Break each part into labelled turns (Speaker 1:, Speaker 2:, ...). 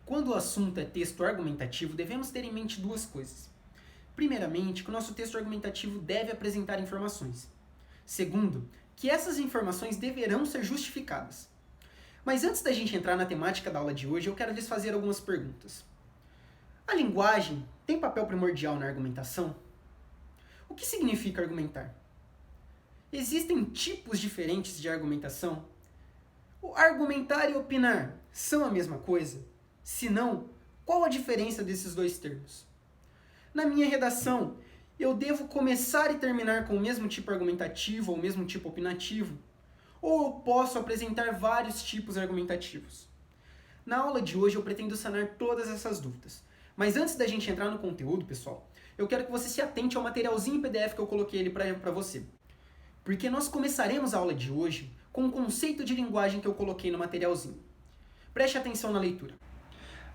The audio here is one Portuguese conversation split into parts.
Speaker 1: Quando o assunto é texto argumentativo, devemos ter em mente duas coisas. Primeiramente, que o nosso texto argumentativo deve apresentar informações. Segundo, que essas informações deverão ser justificadas. Mas antes da gente entrar na temática da aula de hoje, eu quero lhes fazer algumas perguntas. A linguagem tem papel primordial na argumentação? O que significa argumentar? Existem tipos diferentes de argumentação? O argumentar e opinar são a mesma coisa? Se não, qual a diferença desses dois termos? Na minha redação, eu devo começar e terminar com o mesmo tipo argumentativo ou o mesmo tipo opinativo? Ou eu posso apresentar vários tipos argumentativos? Na aula de hoje eu pretendo sanar todas essas dúvidas. Mas antes da gente entrar no conteúdo, pessoal, eu quero que você se atente ao materialzinho em PDF que eu coloquei ali para você. Porque nós começaremos a aula de hoje com um conceito de linguagem que eu coloquei no materialzinho. Preste atenção na leitura.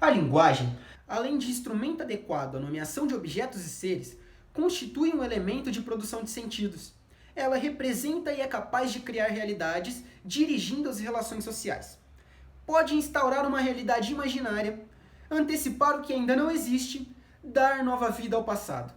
Speaker 1: A linguagem, além de instrumento adequado à nomeação de objetos e seres, constitui um elemento de produção de sentidos. Ela representa e é capaz de criar realidades, dirigindo as relações sociais. Pode instaurar uma realidade imaginária, antecipar o que ainda não existe, dar nova vida ao passado.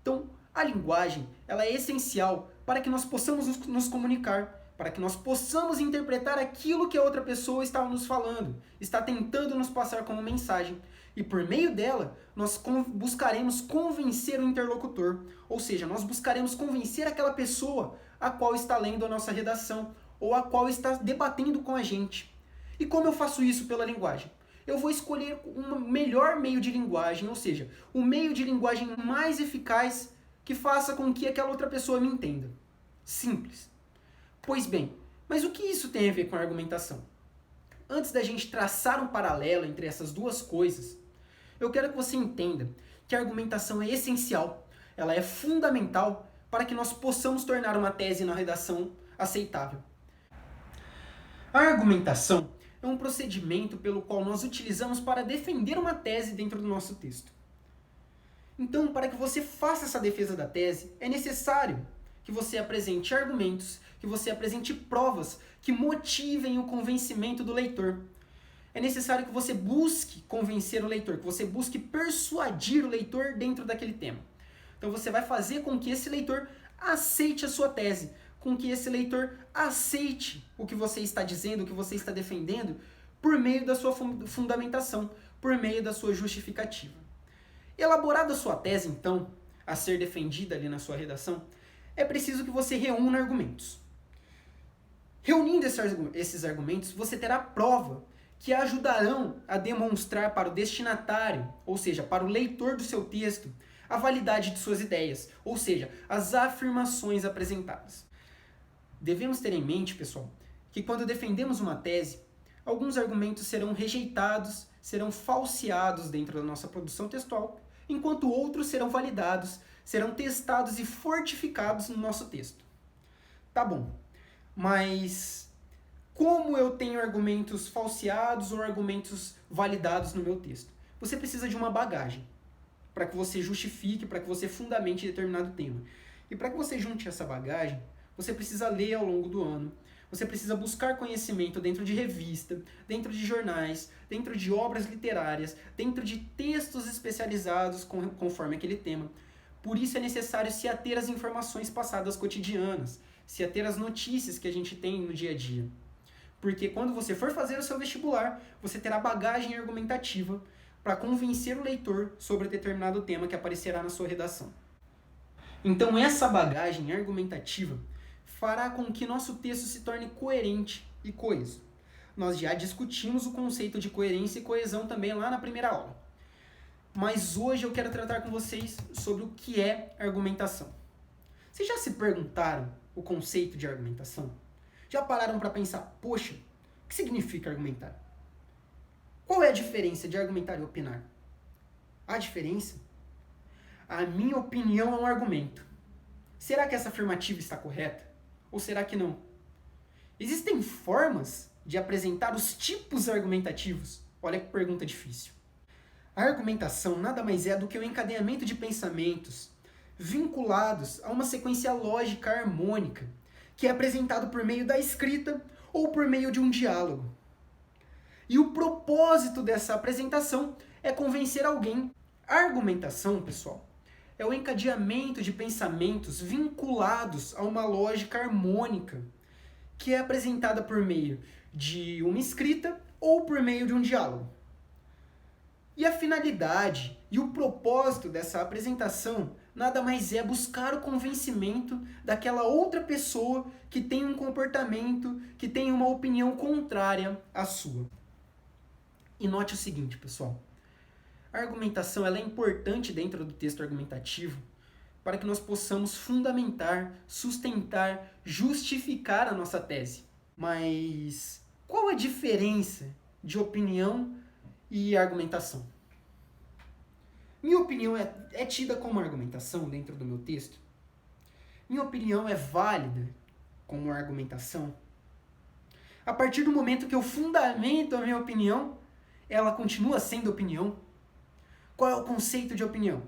Speaker 1: Então, a linguagem ela é essencial para que nós possamos nos comunicar, para que nós possamos interpretar aquilo que a outra pessoa está nos falando, está tentando nos passar como mensagem. E por meio dela, nós buscaremos convencer o interlocutor, ou seja, nós buscaremos convencer aquela pessoa a qual está lendo a nossa redação, ou a qual está debatendo com a gente. E como eu faço isso pela linguagem? Eu vou escolher um melhor meio de linguagem, ou seja, o meio de linguagem mais eficaz que faça com que aquela outra pessoa me entenda. Simples. Pois bem, mas o que isso tem a ver com a argumentação? Antes da gente traçar um paralelo entre essas duas coisas, eu quero que você entenda que a argumentação é essencial, ela é fundamental para que nós possamos tornar uma tese na redação aceitável. A argumentação é um procedimento pelo qual nós utilizamos para defender uma tese dentro do nosso texto. Então, para que você faça essa defesa da tese, é necessário que você apresente argumentos, que você apresente provas que motivem o convencimento do leitor. É necessário que você busque convencer o leitor, que você busque persuadir o leitor dentro daquele tema. Então você vai fazer com que esse leitor aceite a sua tese, com que esse leitor aceite o que você está dizendo, o que você está defendendo, por meio da sua fundamentação, por meio da sua justificativa. Elaborada a sua tese, então, a ser defendida ali na sua redação, é preciso que você reúna argumentos. Reunindo esses argumentos, você terá prova que ajudarão a demonstrar para o destinatário, ou seja, para o leitor do seu texto, a validade de suas ideias, ou seja, as afirmações apresentadas. Devemos ter em mente, pessoal, que quando defendemos uma tese, alguns argumentos serão rejeitados, serão falseados dentro da nossa produção textual, enquanto outros serão validados, serão testados e fortificados no nosso texto. Tá bom, mas como eu tenho argumentos falseados ou argumentos validados no meu texto? Você precisa de uma bagagem para que você justifique, para que você fundamente determinado tema. E para que você junte essa bagagem, você precisa ler ao longo do ano, você precisa buscar conhecimento dentro de revista, dentro de jornais, dentro de obras literárias, dentro de textos especializados conforme aquele tema. Por isso é necessário se ater às informações passadas cotidianas, se ater às notícias que a gente tem no dia a dia. Porque quando você for fazer o seu vestibular, você terá bagagem argumentativa para convencer o leitor sobre determinado tema que aparecerá na sua redação. Então essa bagagem argumentativa fará com que nosso texto se torne coerente e coeso. Nós já discutimos o conceito de coerência e coesão também lá na primeira aula. Mas hoje eu quero tratar com vocês sobre o que é argumentação. Vocês já se perguntaram o conceito de argumentação? Já pararam para pensar, poxa, o que significa argumentar? Qual é a diferença de argumentar e opinar? A diferença? A minha opinião é um argumento. Será que essa afirmativa está correta? Ou será que não? Existem formas de apresentar os tipos argumentativos? Olha que pergunta difícil. A argumentação nada mais é do que o encadeamento de pensamentos vinculados a uma sequência lógica harmônica, que é apresentado por meio da escrita ou por meio de um diálogo. E o propósito dessa apresentação é convencer alguém. A argumentação, pessoal, é o encadeamento de pensamentos vinculados a uma lógica harmônica, que é apresentada por meio de uma escrita ou por meio de um diálogo. E a finalidade e o propósito dessa apresentação nada mais é buscar o convencimento daquela outra pessoa que tem um comportamento, que tem uma opinião contrária à sua. E note o seguinte, pessoal. A argumentação ela é importante dentro do texto argumentativo para que nós possamos fundamentar, sustentar, justificar a nossa tese. Mas qual a diferença de opinião e argumentação? Minha opinião é tida como argumentação dentro do meu texto? Minha opinião é válida como argumentação? A partir do momento que eu fundamento a minha opinião, ela continua sendo opinião? Qual é o conceito de opinião?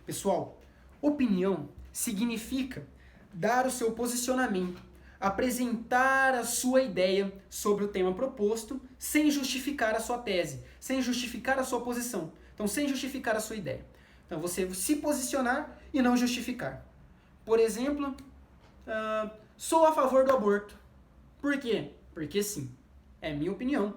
Speaker 1: Pessoal, opinião significa dar o seu posicionamento, apresentar a sua ideia sobre o tema proposto sem justificar a sua tese, sem justificar a sua posição. Então, sem justificar a sua ideia. Então, você se posicionar e não justificar. Por exemplo, sou a favor do aborto. Por quê? Porque sim. É minha opinião.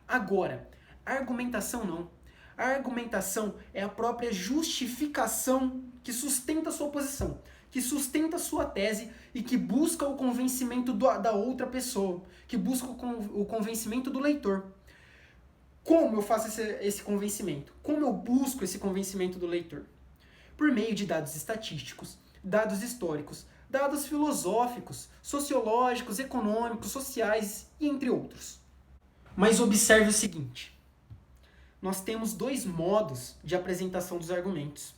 Speaker 1: Agora, a argumentação não. A argumentação é a própria justificação que sustenta a sua posição, que sustenta a sua tese e que busca o convencimento da outra pessoa, que busca o convencimento do leitor. Como eu faço esse convencimento? Como eu busco esse convencimento do leitor? Por meio de dados estatísticos, dados históricos, dados filosóficos, sociológicos, econômicos, sociais e entre outros. Mas observe o seguinte. Nós temos dois modos de apresentação dos argumentos.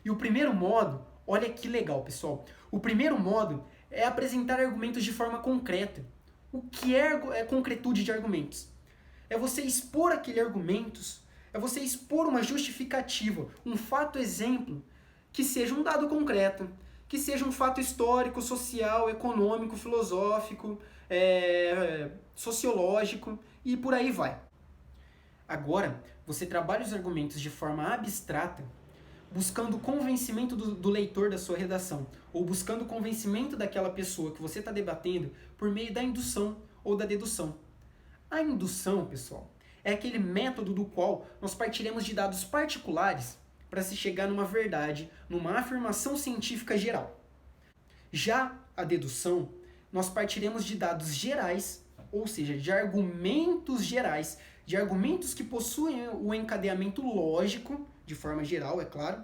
Speaker 1: E o primeiro modo, olha que legal, pessoal. O primeiro modo é apresentar argumentos de forma concreta. O que é concretude de argumentos? É você expor aquele argumentos, é você expor uma justificativa, um fato exemplo, que seja um dado concreto, que seja um fato histórico, social, econômico, filosófico, sociológico e por aí vai. Agora, você trabalha os argumentos de forma abstrata, buscando o convencimento do leitor da sua redação, ou buscando o convencimento daquela pessoa que você está debatendo por meio da indução ou da dedução. A indução, pessoal, é aquele método do qual nós partiremos de dados particulares para se chegar numa verdade, numa afirmação científica geral. Já a dedução, nós partiremos de dados gerais, ou seja, de argumentos gerais, de argumentos que possuem o encadeamento lógico, de forma geral, é claro,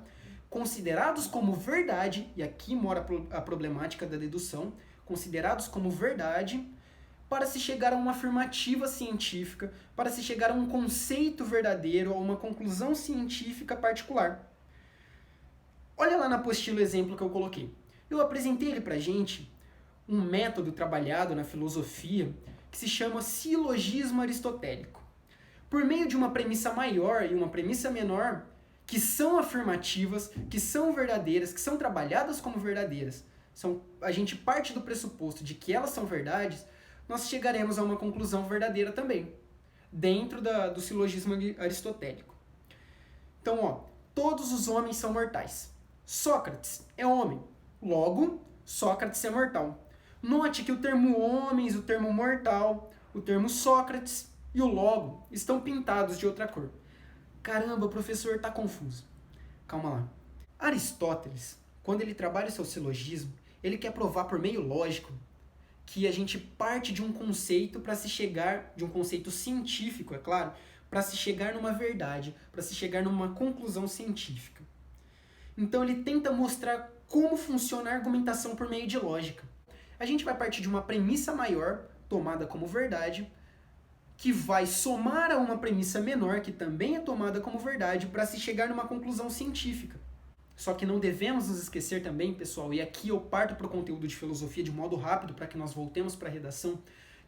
Speaker 1: considerados como verdade, e aqui mora a problemática da dedução, considerados como verdade, para se chegar a uma afirmativa científica, para se chegar a um conceito verdadeiro, a uma conclusão científica particular. Olha lá na apostila o exemplo que eu coloquei. Eu apresentei ele pra gente, um método trabalhado na filosofia, que se chama silogismo aristotélico. Por meio de uma premissa maior e uma premissa menor, que são afirmativas, que são verdadeiras, que são trabalhadas como verdadeiras, a gente parte do pressuposto de que elas são verdades, nós chegaremos a uma conclusão verdadeira também, dentro do silogismo aristotélico. Então, todos os homens são mortais. Sócrates é homem, logo, Sócrates é mortal. Note que o termo homens, o termo mortal, o termo Sócrates e o logo estão pintados de outra cor. Caramba, o professor está confuso. Calma lá. Aristóteles, quando ele trabalha o seu silogismo, ele quer provar por meio lógico que a gente parte de um conceito para se chegar, de um conceito científico, é claro, para se chegar numa verdade, para se chegar numa conclusão científica. Então ele tenta mostrar como funciona a argumentação por meio de lógica. A gente vai partir de uma premissa maior, tomada como verdade, que vai somar a uma premissa menor, que também é tomada como verdade, para se chegar numa conclusão científica. Só que não devemos nos esquecer também, pessoal, e aqui eu parto para o conteúdo de filosofia de modo rápido para que nós voltemos para a redação,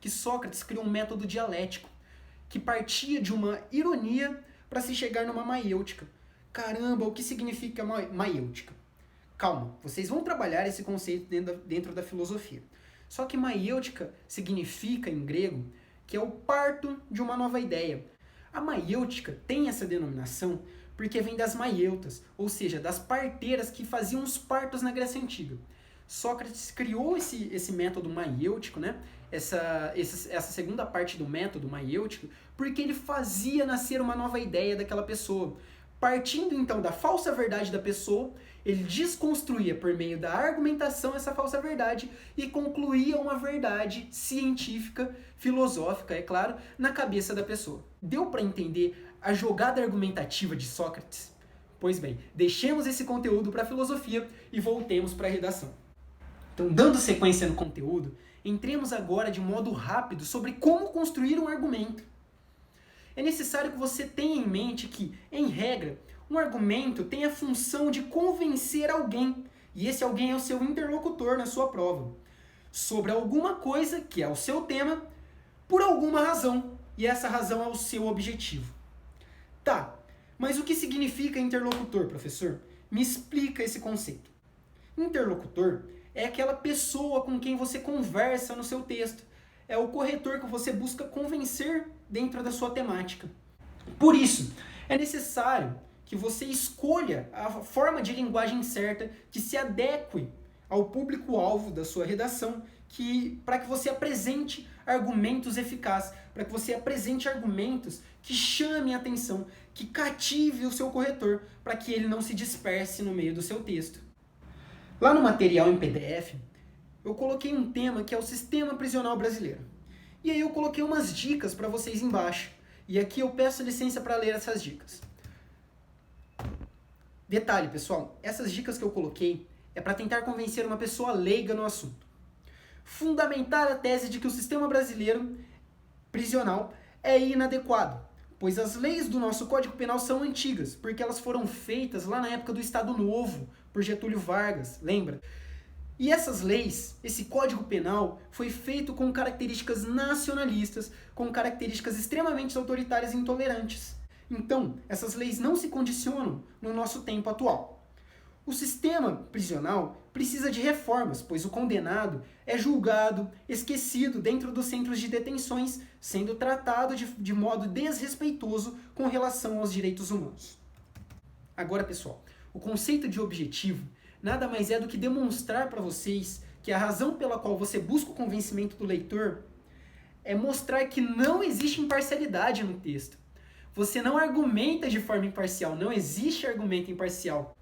Speaker 1: que Sócrates criou um método dialético, que partia de uma ironia para se chegar numa maiêutica. Caramba, o que significa maiêutica? Calma, vocês vão trabalhar esse conceito dentro da filosofia. Só que maiêutica significa, em grego, que é o parto de uma nova ideia. A maiêutica tem essa denominação porque vem das maieutas, ou seja, das parteiras que faziam os partos na Grécia Antiga. Sócrates criou esse método maiêutico, né? essa segunda parte do método maiêutico, porque ele fazia nascer uma nova ideia daquela pessoa. Partindo então da falsa verdade da pessoa, ele desconstruía por meio da argumentação essa falsa verdade e concluía uma verdade científica, filosófica, é claro, na cabeça da pessoa. Deu para entender a jogada argumentativa de Sócrates? Pois bem, deixemos esse conteúdo para a filosofia e voltemos para a redação. Então, dando sequência no conteúdo, entremos agora de modo rápido sobre como construir um argumento. É necessário que você tenha em mente que, em regra, um argumento tem a função de convencer alguém, e esse alguém é o seu interlocutor na sua prova, sobre alguma coisa que é o seu tema, por alguma razão, e essa razão é o seu objetivo. Tá, mas o que significa interlocutor, professor? Me explica esse conceito. Interlocutor é aquela pessoa com quem você conversa no seu texto. É o corretor que você busca convencer dentro da sua temática. Por isso, é necessário que você escolha a forma de linguagem certa que se adeque ao público-alvo da sua redação, para que você apresente argumentos eficazes, para que você apresente argumentos que chamem a atenção, que cative o seu corretor, para que ele não se disperse no meio do seu texto. Lá no material em PDF, eu coloquei um tema que é o sistema prisional brasileiro. E aí eu coloquei umas dicas para vocês embaixo. E aqui eu peço licença para ler essas dicas. Detalhe, pessoal, essas dicas que eu coloquei é para tentar convencer uma pessoa leiga no assunto. Fundamentar a tese de que o sistema brasileiro prisional é inadequado, pois as leis do nosso Código Penal são antigas, porque elas foram feitas lá na época do Estado Novo, por Getúlio Vargas, lembra? E essas leis, esse Código Penal, foi feito com características nacionalistas, com características extremamente autoritárias e intolerantes. Então, essas leis não se condicionam no nosso tempo atual. O sistema prisional precisa de reformas, pois o condenado é julgado, esquecido dentro dos centros de detenções, sendo tratado de modo desrespeitoso com relação aos direitos humanos. Agora, pessoal, o conceito de objetivo nada mais é do que demonstrar para vocês que a razão pela qual você busca o convencimento do leitor é mostrar que não existe imparcialidade no texto. Você não argumenta de forma imparcial, não existe argumento imparcial.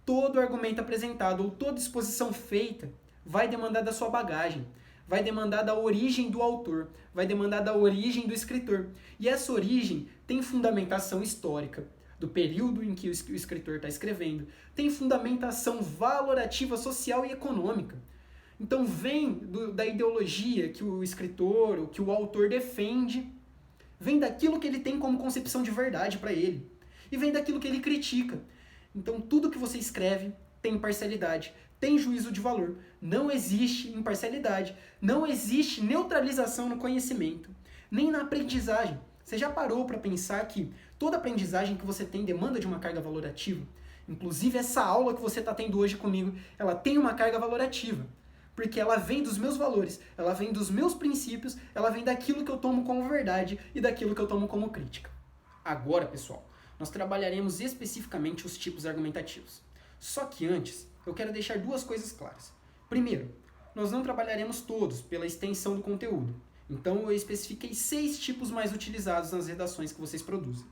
Speaker 1: Todo argumento apresentado ou toda exposição feita vai demandar da sua bagagem, vai demandar da origem do autor, vai demandar da origem do escritor. E essa origem tem fundamentação histórica, do período em que o escritor está escrevendo, tem fundamentação valorativa social e econômica. Então vem da ideologia que o escritor, ou que o autor defende, vem daquilo que ele tem como concepção de verdade para ele, e vem daquilo que ele critica. Então tudo que você escreve tem imparcialidade, tem juízo de valor. Não existe imparcialidade, não existe neutralização no conhecimento, nem na aprendizagem. Você já parou para pensar que toda aprendizagem que você tem demanda de uma carga valorativa? Inclusive essa aula que você está tendo hoje comigo, ela tem uma carga valorativa. Porque ela vem dos meus valores, ela vem dos meus princípios, ela vem daquilo que eu tomo como verdade e daquilo que eu tomo como crítica. Agora, pessoal, nós trabalharemos especificamente os tipos argumentativos. Só que antes, eu quero deixar duas coisas claras. Primeiro, nós não trabalharemos todos pela extensão do conteúdo. Então eu especifiquei 6 tipos mais utilizados nas redações que vocês produzem.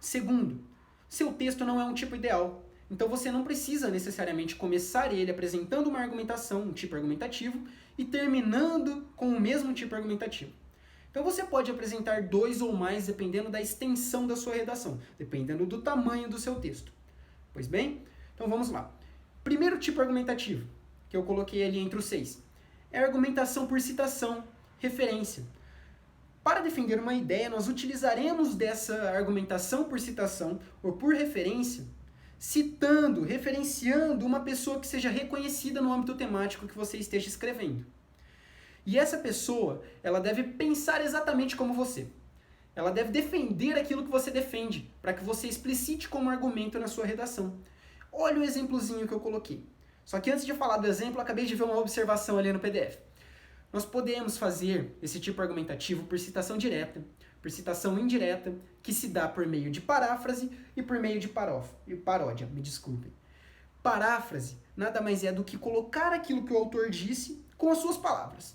Speaker 1: Segundo, seu texto não é um tipo ideal. Então você não precisa necessariamente começar ele apresentando uma argumentação, um tipo argumentativo, e terminando com o mesmo tipo argumentativo. Então você pode apresentar 2 ou mais dependendo da extensão da sua redação, dependendo do tamanho do seu texto. Pois bem, então vamos lá. Primeiro tipo argumentativo, que eu coloquei ali entre os 6, é a argumentação por citação, referência. Para defender uma ideia, nós utilizaremos dessa argumentação por citação ou por referência, citando, referenciando uma pessoa que seja reconhecida no âmbito temático que você esteja escrevendo. E essa pessoa, ela deve pensar exatamente como você. Ela deve defender aquilo que você defende, para que você explicite como argumento na sua redação. Olha o exemplozinho que eu coloquei. Só que antes de falar do exemplo, eu acabei de ver uma observação ali no PDF. Nós podemos fazer esse tipo argumentativo por citação direta, por citação indireta, que se dá por meio de paráfrase e por meio de paródia. Me desculpem. Paráfrase nada mais é do que colocar aquilo que o autor disse com as suas palavras.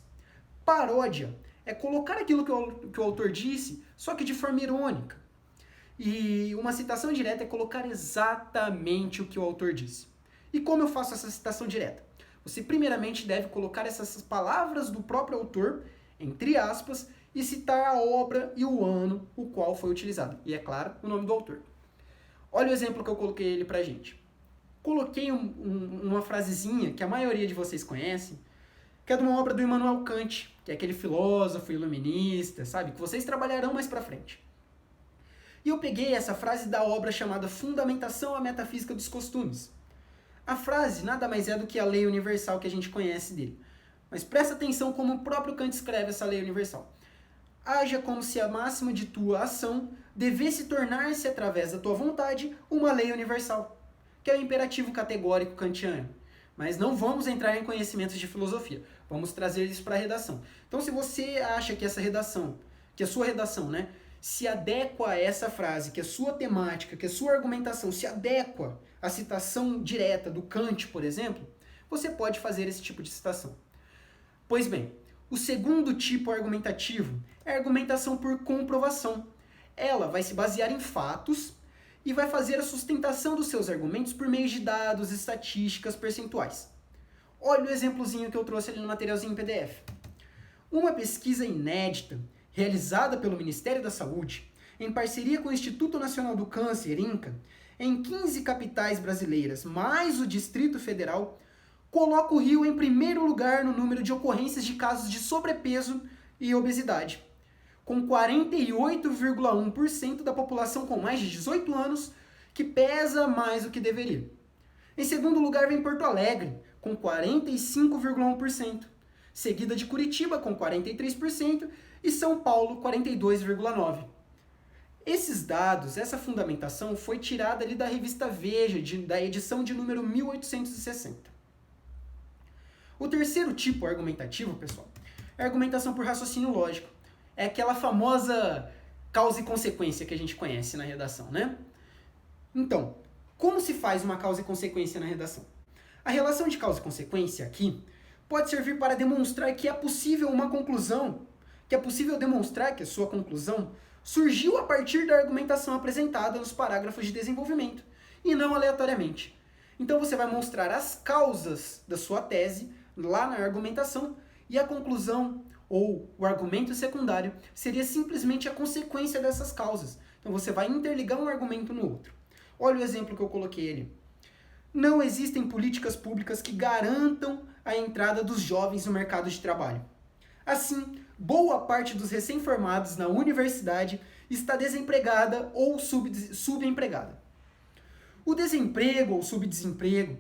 Speaker 1: Paródia é colocar aquilo que o autor disse, só que de forma irônica. E uma citação direta é colocar exatamente o que o autor disse. E como eu faço essa citação direta? Você primeiramente deve colocar essas palavras do próprio autor, entre aspas, e citar a obra e o ano o qual foi utilizado. E, é claro, o nome do autor. Olha o exemplo que eu coloquei ele pra gente. Coloquei uma frasezinha que a maioria de vocês conhecem, que é de uma obra do Immanuel Kant, que é aquele filósofo iluminista, sabe? Que vocês trabalharão mais pra frente. E eu peguei essa frase da obra chamada Fundamentação à Metafísica dos Costumes. A frase nada mais é do que a lei universal que a gente conhece dele. Mas presta atenção como o próprio Kant escreve essa lei universal. Haja como se a máxima de tua ação devesse tornar-se, através da tua vontade, uma lei universal, que é o imperativo categórico kantiano. Mas não vamos entrar em conhecimentos de filosofia, vamos trazer isso para a redação. Então, se você acha que essa redação, que a sua redação, né, se adequa a essa frase, que a sua temática, que a sua argumentação se adequa à citação direta do Kant, por exemplo, você pode fazer esse tipo de citação. Pois bem, o segundo tipo argumentativo é a argumentação por comprovação. Ela vai se basear em fatos e vai fazer a sustentação dos seus argumentos por meio de dados, estatísticas, percentuais. Olha o exemplozinho que eu trouxe ali no materialzinho em PDF. Uma pesquisa inédita, realizada pelo Ministério da Saúde, em parceria com o Instituto Nacional do Câncer, INCA, em 15 capitais brasileiras, mais o Distrito Federal, coloca o Rio em primeiro lugar no número de ocorrências de casos de sobrepeso e obesidade, com 48,1% da população com mais de 18 anos que pesa mais do que deveria. Em segundo lugar vem Porto Alegre, com 45,1%, seguida de Curitiba, com 43%, e São Paulo, 42,9%. Esses dados, essa fundamentação foi tirada ali da revista Veja, da edição de número 1860. O terceiro tipo argumentativo, pessoal, é a argumentação por raciocínio lógico. É aquela famosa causa e consequência que a gente conhece na redação, né? Então, como se faz uma causa e consequência na redação? A relação de causa e consequência aqui pode servir para demonstrar que é possível uma conclusão, que é possível demonstrar que a sua conclusão surgiu a partir da argumentação apresentada nos parágrafos de desenvolvimento, e não aleatoriamente. Então você vai mostrar as causas da sua tese lá na argumentação, e a conclusão ou o argumento secundário seria simplesmente a consequência dessas causas. Então você vai interligar um argumento no outro. Olha o exemplo que eu coloquei ali. Não existem políticas públicas que garantam a entrada dos jovens no mercado de trabalho. Assim, boa parte dos recém-formados na universidade está desempregada ou subempregada. O desemprego ou subdesemprego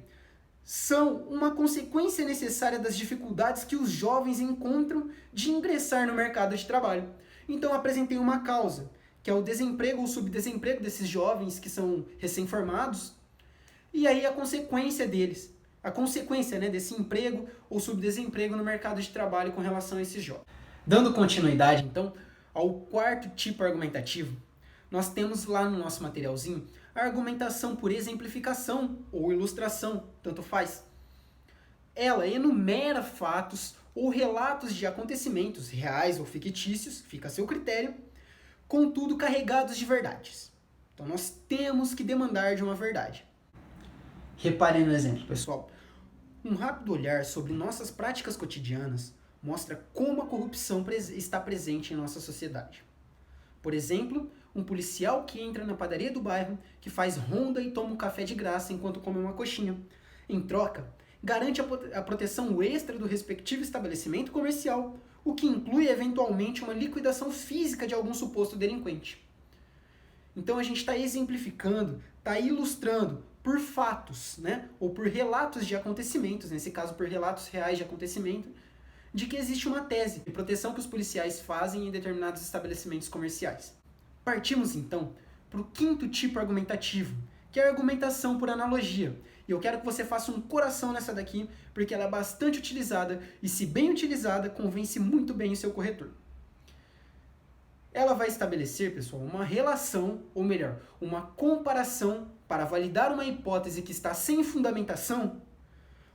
Speaker 1: são uma consequência necessária das dificuldades que os jovens encontram de ingressar no mercado de trabalho. Então apresentei uma causa, que é o desemprego ou subdesemprego desses jovens que são recém-formados, e aí a consequência deles, a consequência, né, desse emprego ou subdesemprego no mercado de trabalho com relação a esses jovens. Dando continuidade, então, ao quarto tipo argumentativo, nós temos lá no nosso materialzinho a argumentação por exemplificação ou ilustração, tanto faz. Ela enumera fatos ou relatos de acontecimentos reais ou fictícios, fica a seu critério, contudo carregados de verdades. Então nós temos que demandar de uma verdade. Reparem no exemplo, pessoal. Um rápido olhar sobre nossas práticas cotidianas mostra como a corrupção está presente em nossa sociedade. Por exemplo, um policial que entra na padaria do bairro, que faz ronda e toma um café de graça enquanto come uma coxinha. Em troca, garante a proteção extra do respectivo estabelecimento comercial, o que inclui eventualmente uma liquidação física de algum suposto delinquente. Então a gente está exemplificando, está ilustrando por fatos, né? Ou por relatos de acontecimentos, nesse caso por relatos reais de acontecimento, de que existe uma tese de proteção que os policiais fazem em determinados estabelecimentos comerciais. Partimos então para o quinto tipo argumentativo, que é a argumentação por analogia. E eu quero que você faça um coração nessa daqui, porque ela é bastante utilizada e, se bem utilizada, convence muito bem o seu corretor. Ela vai estabelecer, pessoal, uma relação, ou melhor, uma comparação para validar uma hipótese que está sem fundamentação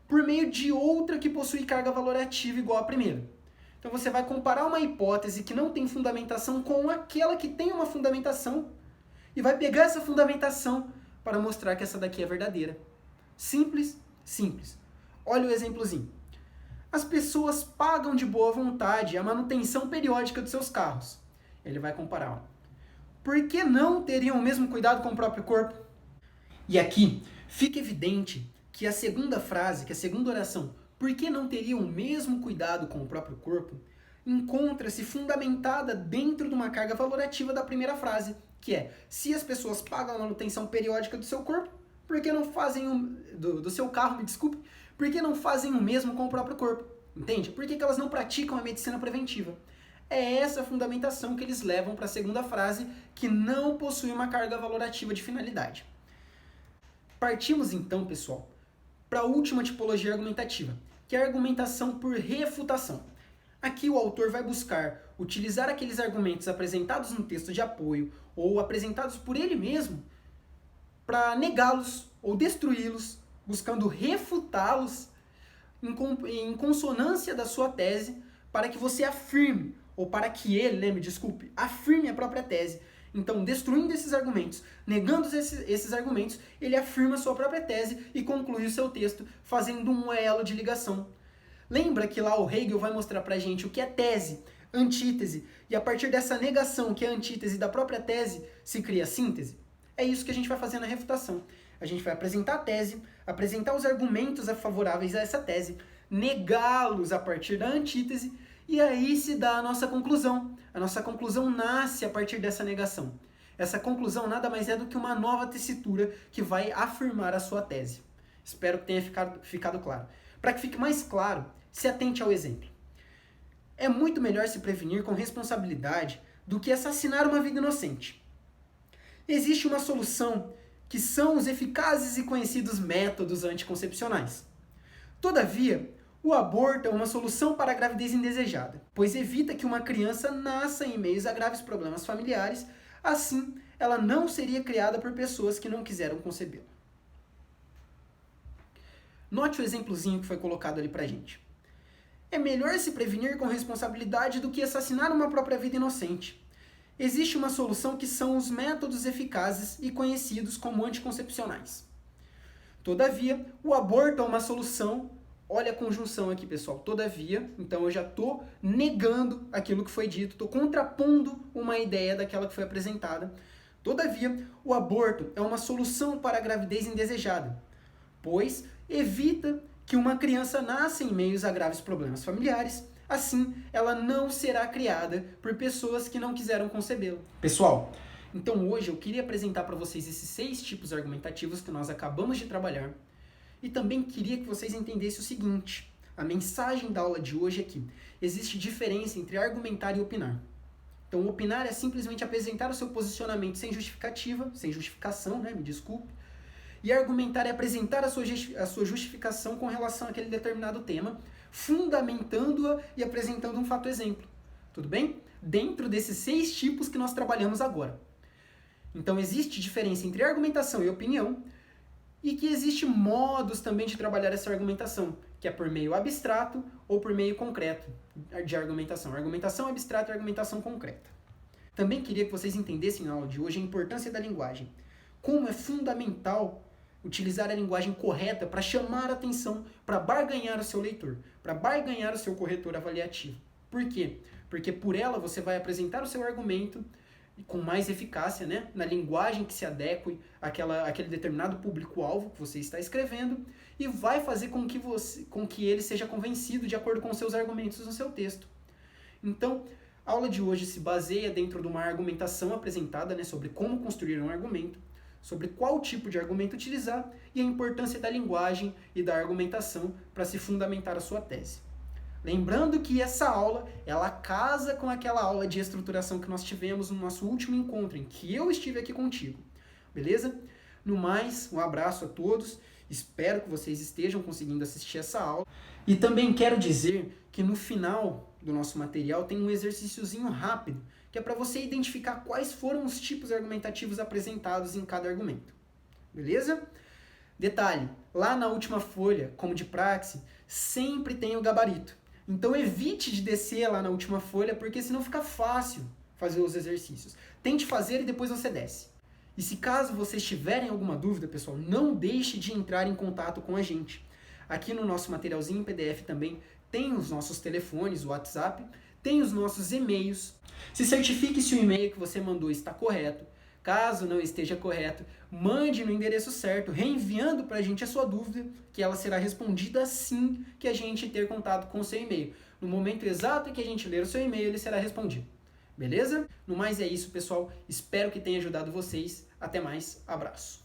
Speaker 1: por meio de outra que possui carga valorativa igual à primeira. Então você vai comparar uma hipótese que não tem fundamentação com aquela que tem uma fundamentação e vai pegar essa fundamentação para mostrar que essa daqui é verdadeira. Simples, simples. Olha o exemplozinho. As pessoas pagam de boa vontade a manutenção periódica dos seus carros. Ele vai comparar. Ó. Por que não teriam o mesmo cuidado com o próprio corpo? E aqui fica evidente que a segunda frase, que a segunda oração, por que não teriam o mesmo cuidado com o próprio corpo, encontra-se fundamentada dentro de uma carga valorativa da primeira frase, que é, se as pessoas pagam a manutenção periódica do seu corpo, por que não fazem do seu carro, me desculpe, por que não fazem o mesmo com o próprio corpo? Entende? Por que elas não praticam a medicina preventiva? É essa a fundamentação que eles levam para a segunda frase, que não possui uma carga valorativa de finalidade. Partimos então, pessoal, para a última tipologia argumentativa, que é a argumentação por refutação. Aqui o autor vai buscar utilizar aqueles argumentos apresentados no texto de apoio ou apresentados por ele mesmo para negá-los ou destruí-los, buscando refutá-los em consonância da sua tese, para que você afirme, ou para que ele, afirme a própria tese. Então, destruindo esses argumentos, negando esses argumentos, ele afirma a sua própria tese e conclui o seu texto, fazendo um elo de ligação. Lembra que lá o Hegel vai mostrar pra gente o que é tese, antítese, e a partir dessa negação, que é a antítese da própria tese, se cria a síntese? É isso que a gente vai fazer na refutação. A gente vai apresentar a tese, apresentar os argumentos favoráveis a essa tese, negá-los a partir da antítese, e aí se dá a nossa conclusão. A nossa conclusão nasce a partir dessa negação. Essa conclusão nada mais é do que uma nova tessitura que vai afirmar a sua tese. Espero que tenha ficado claro. Para que fique mais claro, se atente ao exemplo. É muito melhor se prevenir com responsabilidade do que assassinar uma vida inocente. Existe uma solução que são os eficazes e conhecidos métodos anticoncepcionais. Todavia, o aborto é uma solução para a gravidez indesejada, pois evita que uma criança nasça em meio a graves problemas familiares, assim ela não seria criada por pessoas que não quiseram concebê-la. Note o exemplozinho que foi colocado ali pra gente. É melhor se prevenir com responsabilidade do que assassinar uma própria vida inocente. Existe uma solução que são os métodos eficazes e conhecidos como anticoncepcionais. Todavia, o aborto é uma solução. Olha a conjunção aqui, pessoal. Todavia, então eu já estou negando aquilo que foi dito, estou contrapondo uma ideia daquela que foi apresentada. Todavia, o aborto é uma solução para a gravidez indesejada, pois evita que uma criança nasça em meio a graves problemas familiares, assim ela não será criada por pessoas que não quiseram concebê-la. Pessoal, então hoje eu queria apresentar para vocês esses 6 tipos argumentativos que nós acabamos de trabalhar. E também queria que vocês entendessem o seguinte, a mensagem da aula de hoje é que existe diferença entre argumentar e opinar. Então, opinar é simplesmente apresentar o seu posicionamento sem justificativa, sem justificação, me desculpe. E argumentar é apresentar a sua justificação com relação àquele determinado tema, fundamentando-a e apresentando um fato exemplo. Tudo bem? Dentro desses 6 tipos que nós trabalhamos agora. Então, existe diferença entre argumentação e opinião, e que existe modos também de trabalhar essa argumentação, que é por meio abstrato ou por meio concreto de argumentação. Argumentação abstrata e argumentação concreta. Também queria que vocês entendessem na aula de hoje a importância da linguagem. Como é fundamental utilizar a linguagem correta para chamar a atenção, para barganhar o seu leitor, para barganhar o seu corretor avaliativo. Por quê? Porque por ela você vai apresentar o seu argumento com mais eficácia, na linguagem que se adeque àquele determinado público-alvo que você está escrevendo, e vai fazer com que ele seja convencido de acordo com os seus argumentos no seu texto. Então, a aula de hoje se baseia dentro de uma argumentação apresentada, sobre como construir um argumento, sobre qual tipo de argumento utilizar e a importância da linguagem e da argumentação para se fundamentar a sua tese. Lembrando que essa aula, ela casa com aquela aula de estruturação que nós tivemos no nosso último encontro, em que eu estive aqui contigo, beleza? No mais, um abraço a todos, espero que vocês estejam conseguindo assistir essa aula. E também quero dizer que no final do nosso material tem um exercíciozinho rápido, que é para você identificar quais foram os tipos argumentativos apresentados em cada argumento. Beleza? Detalhe, lá na última folha, como de praxe, sempre tem o gabarito. Então evite de descer lá na última folha, porque senão fica fácil fazer os exercícios. Tente fazer e depois você desce. E se caso vocês tiverem alguma dúvida, pessoal, não deixe de entrar em contato com a gente. Aqui no nosso materialzinho em PDF também tem os nossos telefones, o WhatsApp, tem os nossos e-mails. Se certifique se o e-mail que você mandou está correto. Caso não esteja correto, mande no endereço certo, reenviando para a gente a sua dúvida, que ela será respondida assim que a gente ter contato com o seu e-mail. No momento exato em que a gente ler o seu e-mail, ele será respondido. Beleza? No mais é isso, pessoal. Espero que tenha ajudado vocês. Até mais. Abraço.